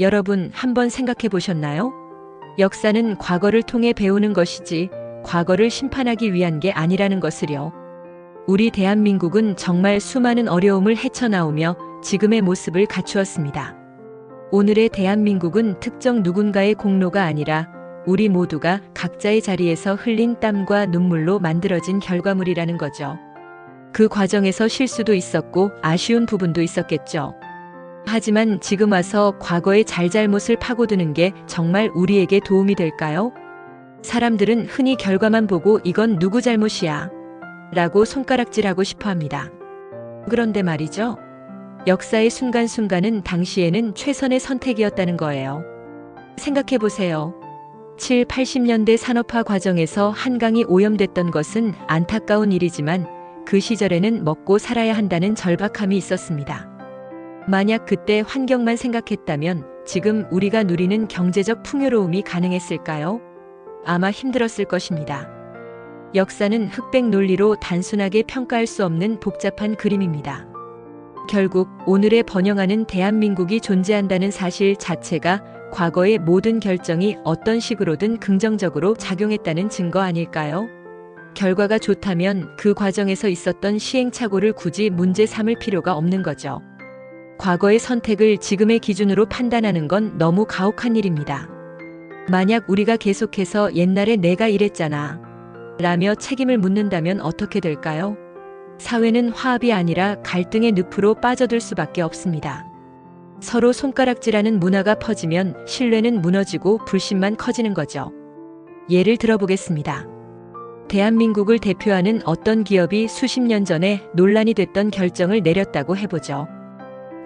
여러분, 한번 생각해 보셨나요? 역사는 과거를 통해 배우는 것이지 과거를 심판하기 위한 게 아니라는 것을요. 우리 대한민국은 정말 수많은 어려움을 헤쳐나오며 지금의 모습을 갖추었습니다. 오늘의 대한민국은 특정 누군가의 공로가 아니라 우리 모두가 각자의 자리에서 흘린 땀과 눈물로 만들어진 결과물이라는 거죠. 그 과정에서 실수도 있었고 아쉬운 부분도 있었겠죠. 하지만 지금 와서 과거의 잘잘못을 파고드는 게 정말 우리에게 도움이 될까요? 사람들은 흔히 결과만 보고 이건 누구 잘못이야 라고 손가락질하고 싶어 합니다. 그런데 말이죠. 역사의 순간순간은 당시에는 최선의 선택이었다는 거예요. 생각해 보세요. 7, 80년대 산업화 과정에서 한강이 오염됐던 것은 안타까운 일이지만 그 시절에는 먹고 살아야 한다는 절박함이 있었습니다. 만약 그때 환경만 생각했다면 지금 우리가 누리는 경제적 풍요로움이 가능했을까요? 아마 힘들었을 것입니다. 역사는 흑백 논리로 단순하게 평가할 수 없는 복잡한 그림입니다. 결국 오늘의 번영하는 대한민국이 존재한다는 사실 자체가 과거의 모든 결정이 어떤 식으로든 긍정적으로 작용했다는 증거 아닐까요? 결과가 좋다면 그 과정에서 있었던 시행착오를 굳이 문제 삼을 필요가 없는 거죠. 과거의 선택을 지금의 기준으로 판단하는 건 너무 가혹한 일입니다. 만약 우리가 계속해서 옛날에 내가 이랬잖아 라며 책임을 묻는다면 어떻게 될까요? 사회는 화합이 아니라 갈등의 늪으로 빠져들 수밖에 없습니다. 서로 손가락질하는 문화가 퍼지면 신뢰는 무너지고 불신만 커지는 거죠. 예를 들어보겠습니다. 대한민국을 대표하는 어떤 기업이 수십 년 전에 논란이 됐던 결정을 내렸다고 해보죠.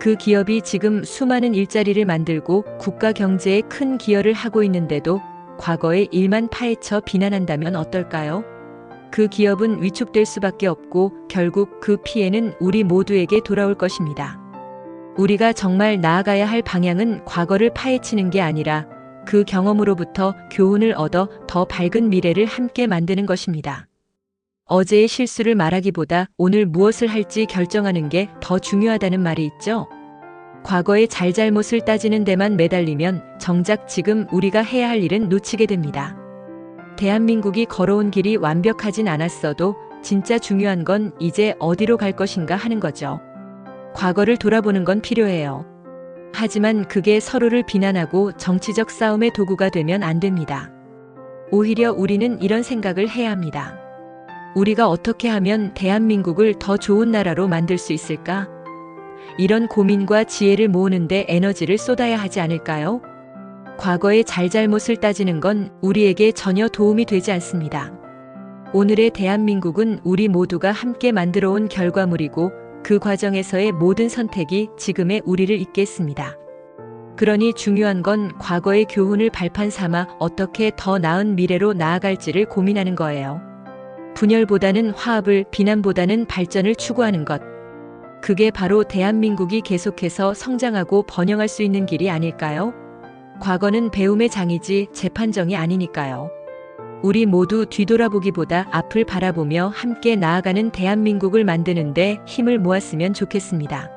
그 기업이 지금 수많은 일자리를 만들고 국가 경제에 큰 기여를 하고 있는데도 과거의 일만 파헤쳐 비난한다면 어떨까요? 그 기업은 위축될 수밖에 없고 결국 그 피해는 우리 모두에게 돌아올 것입니다. 우리가 정말 나아가야 할 방향은 과거를 파헤치는 게 아니라 그 경험으로부터 교훈을 얻어 더 밝은 미래를 함께 만드는 것입니다. 어제의 실수를 말하기보다 오늘 무엇을 할지 결정하는 게 더 중요하다는 말이 있죠. 과거의 잘잘못을 따지는 데만 매달리면 정작 지금 우리가 해야 할 일은 놓치게 됩니다. 대한민국이 걸어온 길이 완벽하진 않았어도 진짜 중요한 건 이제 어디로 갈 것인가 하는 거죠. 과거를 돌아보는 건 필요해요. 하지만 그게 서로를 비난하고 정치적 싸움의 도구가 되면 안 됩니다. 오히려 우리는 이런 생각을 해야 합니다. 우리가 어떻게 하면 대한민국을 더 좋은 나라로 만들 수 있을까? 이런 고민과 지혜를 모으는데 에너지를 쏟아야 하지 않을까요? 과거의 잘잘못을 따지는 건 우리에게 전혀 도움이 되지 않습니다. 오늘의 대한민국은 우리 모두가 함께 만들어 온 결과물이고 그 과정에서의 모든 선택이 지금의 우리를 잇겠습니다. 그러니 중요한 건 과거의 교훈을 발판 삼아 어떻게 더 나은 미래로 나아갈지를 고민하는 거예요. 분열보다는 화합을, 비난보다는 발전을 추구하는 것. 그게 바로 대한민국이 계속해서 성장하고 번영할 수 있는 길이 아닐까요? 과거는 배움의 장이지 재판정이 아니니까요. 우리 모두 뒤돌아보기보다 앞을 바라보며 함께 나아가는 대한민국을 만드는데 힘을 모았으면 좋겠습니다.